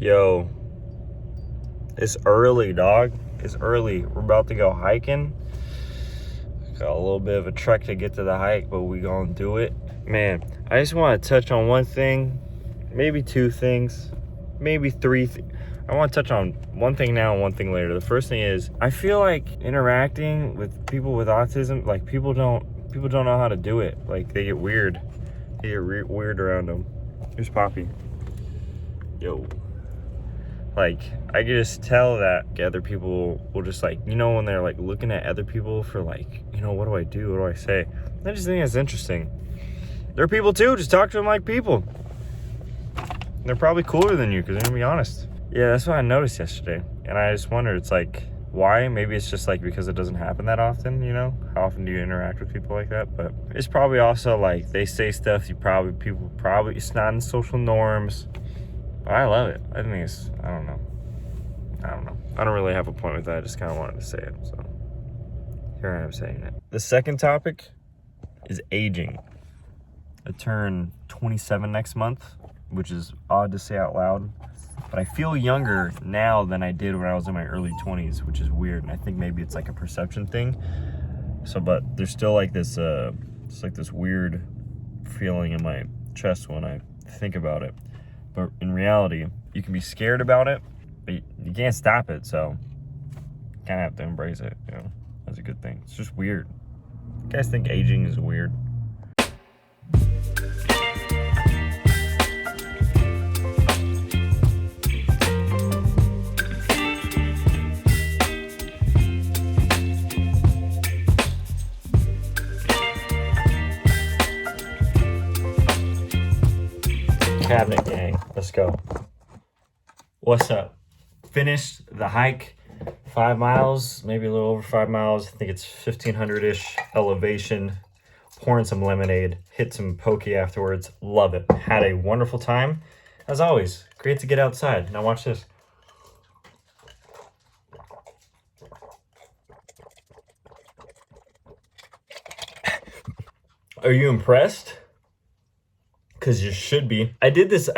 Yo, it's early, dog. It's early. We're about to go hiking. Got a little bit of a trek to get to the hike, but we gonna do it. Man, I just want to touch on one thing, maybe two things, maybe three. I want to touch on one thing now and one thing later. The first thing is, I feel like interacting with people with autism, like people don't know how to do it. Like they get weird. They get weird around them. Here's Poppy. Yo. Like, I can just tell that other people will just like, you know, when they're like looking at other people for like, you know, what do I do? What do I say? I just think it's interesting. They're people too. Just talk to them like people. They're probably cooler than you because they're gonna be honest. Yeah, that's what I noticed yesterday. And I just wonder, it's like, why? Maybe it's just like because it doesn't happen that often, you know? How often do you interact with people like that? But it's probably also like they say stuff people probably, it's not in social norms. But I love it. I think it's, I don't know. I don't really have a point with that. I just kind of wanted to say it. So here I am saying it. The second topic is aging. I turn 27 next month, which is odd to say out loud. But I feel younger now than I did when I was in my early 20s, which is weird. And I think maybe it's like a perception thing. So, but there's still like this, it's like this weird feeling in my chest when I think about it. But in reality, you can be scared about it, but you can't stop it. So you kind of have to embrace it, you know? That's a good thing. It's just weird. You guys think aging is weird? Cabinet gang, let's go. What's up? Finished the hike, 5 miles, maybe a little over 5 miles. I think it's 1,500-ish elevation. Pouring some lemonade, hit some poke afterwards. Love it. Had a wonderful time. As always, great to get outside. Now watch this. Are you impressed? Because you should be. I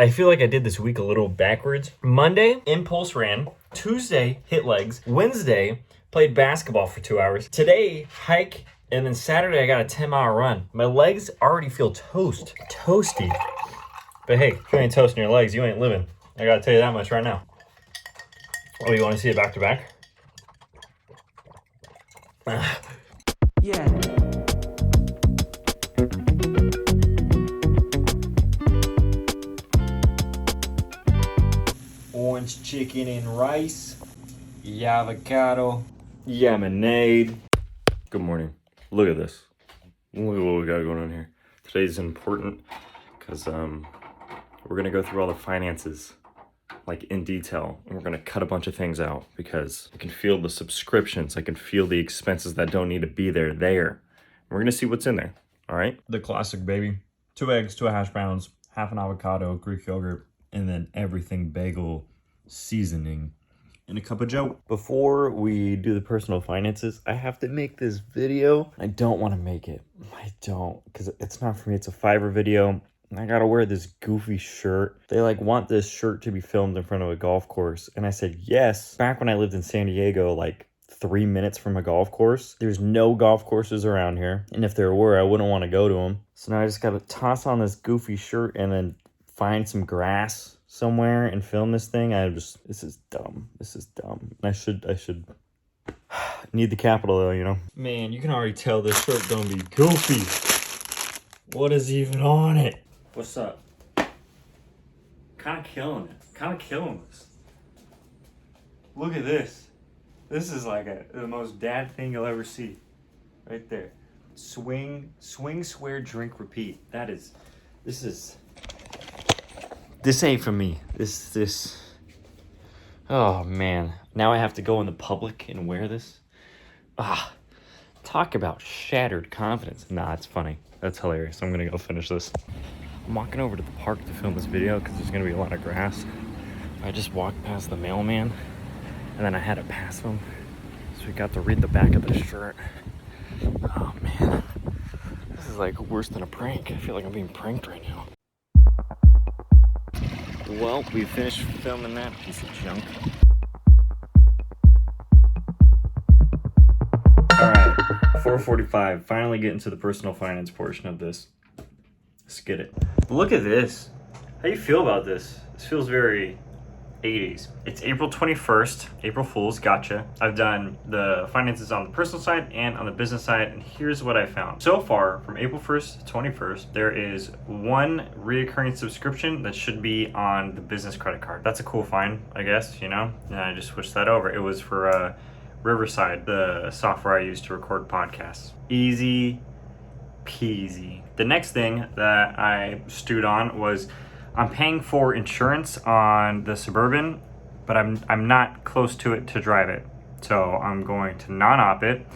feel like I did this week a little backwards. Monday, impulse ran. Tuesday, hit legs. Wednesday, played basketball for 2 hours. Today, hike. And then Saturday, I got a 10-mile run. My legs already feel toasty. But hey, if you ain't toasting your legs, you ain't living. I gotta tell you that much right now. Oh, you wanna see it back to back? Yeah. Orange chicken and rice, avocado, lemonade. Good morning. Look at this. Look at what we got going on here. Today's important because we're gonna go through all the finances like in detail, and we're gonna cut a bunch of things out because I can feel the subscriptions, I can feel the expenses that don't need to be there. We're gonna see what's in there. All right. The classic, baby. 2 eggs, 2 hash browns, half an avocado, Greek yogurt, and then everything bagel seasoning and a cup of joe. Before we do the personal finances, I have to make this video. I don't want to make it. I don't, because it's not for me. It's a Fiverr video. I gotta wear this goofy shirt. They like want this shirt to be filmed in front of a golf course. And I said yes. Back when I lived in San Diego, like 3 minutes from a golf course. There's no golf courses around here. And if there were, I wouldn't want to go to them. So now I just gotta toss on this goofy shirt and then find some grass somewhere and film this thing. This is dumb. I should need the capital though, you know? Man, you can already tell this shirt gonna be goofy. What is even on it? What's up? Kind of killing this. Look at this. This is like the most dad thing you'll ever see. Right there. Swing, swear, drink, repeat. This ain't for me. This. Oh man. Now I have to go in the public and wear this. Talk about shattered confidence. Nah, it's funny. That's hilarious. I'm gonna go finish this. I'm walking over to the park to film this video because there's gonna be a lot of grass. I just walked past the mailman and then I had to pass him. So we got to read the back of the shirt. Oh man. This is like worse than a prank. I feel like I'm being pranked right now. Well, we finished filming that piece of junk. Alright, 4:45. Finally getting to the personal finance portion of this. Let's get it. Look at this. How do you feel about this? This feels very 80s. It's April 21st. April Fool's, gotcha. I've done the finances on the personal side and on the business side, and here's what I found. So far, from April 1st to 21st, there is one reoccurring subscription that should be on the business credit card. That's a cool find, I guess, you know? And I just switched that over. It was for Riverside, the software I use to record podcasts. Easy peasy. The next thing that I stewed on was I'm paying for insurance on the Suburban, but I'm not close to it to drive it. So I'm going to non-op it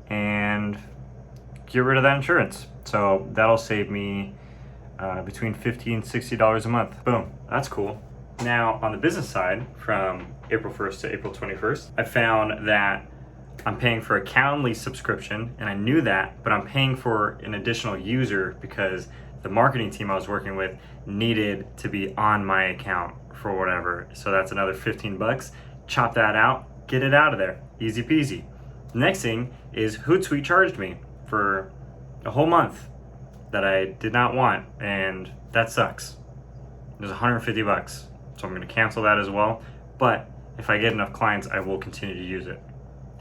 and get rid of that insurance. So that'll save me between $50 and $60 a month. Boom, that's cool. Now on the business side, from April 1st to April 21st, I found that I'm paying for a Calendly subscription, and I knew that, but I'm paying for an additional user because the marketing team I was working with needed to be on my account for whatever. So that's another 15 bucks. Chop that out, get it out of there. Easy peasy. Next thing is Hootsuite charged me for a whole month that I did not want, and that sucks. It was 150 bucks. So I'm gonna cancel that as well. But if I get enough clients, I will continue to use it.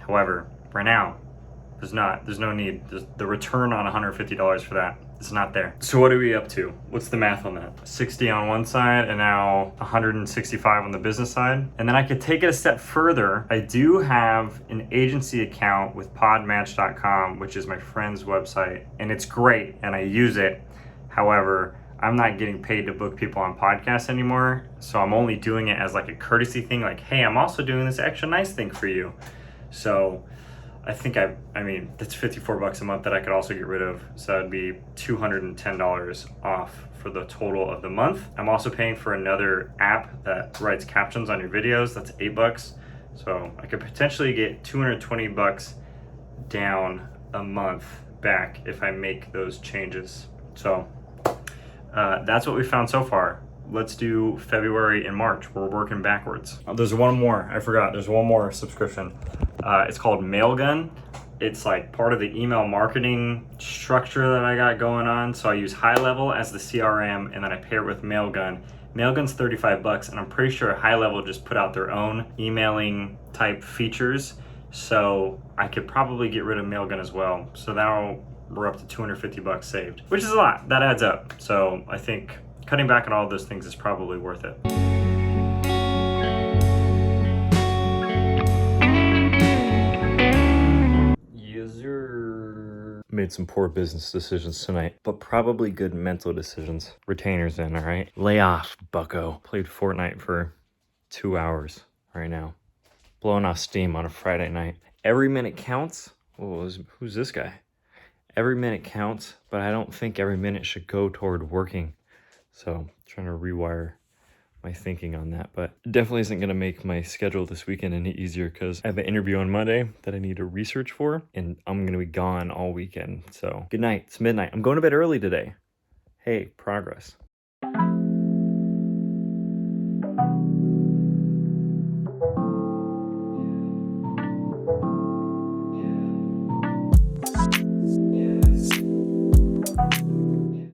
However, right now, there's no need. The return on $150 for that, it's not there. So what are we up to? What's the math on that? 60 on one side and now 165 on the business side. And then I could take it a step further. I do have an agency account with podmatch.com, which is my friend's website, and it's great and I use it. However, I'm not getting paid to book people on podcasts anymore. So I'm only doing it as like a courtesy thing, like, hey, I'm also doing this extra nice thing for you. So I think I mean, that's 54 bucks a month that I could also get rid of. So that'd be $210 off for the total of the month. I'm also paying for another app that writes captions on your videos. That's 8 bucks. So I could potentially get 220 bucks down a month back if I make those changes. So that's what we found so far. Let's do February and March. We're working backwards. There's one more. I forgot. There's one more subscription. It's called Mailgun. It's like part of the email marketing structure that I got going on. So I use High Level as the CRM, and then I pair it with Mailgun. Mailgun's 35 bucks, and I'm pretty sure High Level just put out their own emailing type features. So I could probably get rid of Mailgun as well. So now we're up to 250 bucks saved, which is a lot. That adds up. So I think cutting back on all of those things is probably worth it. Yes, sir. Made some poor business decisions tonight, but probably good mental decisions. Retainers in, all right? Lay off, bucko. Played Fortnite for 2 hours right now. Blowing off steam on a Friday night. Every minute counts. Who's this guy? Every minute counts, but I don't think every minute should go toward working. So trying to rewire my thinking on that, but it definitely isn't going to make my schedule this weekend any easier because I have an interview on Monday that I need to research for, and I'm going to be gone all weekend. So good night. It's midnight. I'm going to bed early today. Hey, progress.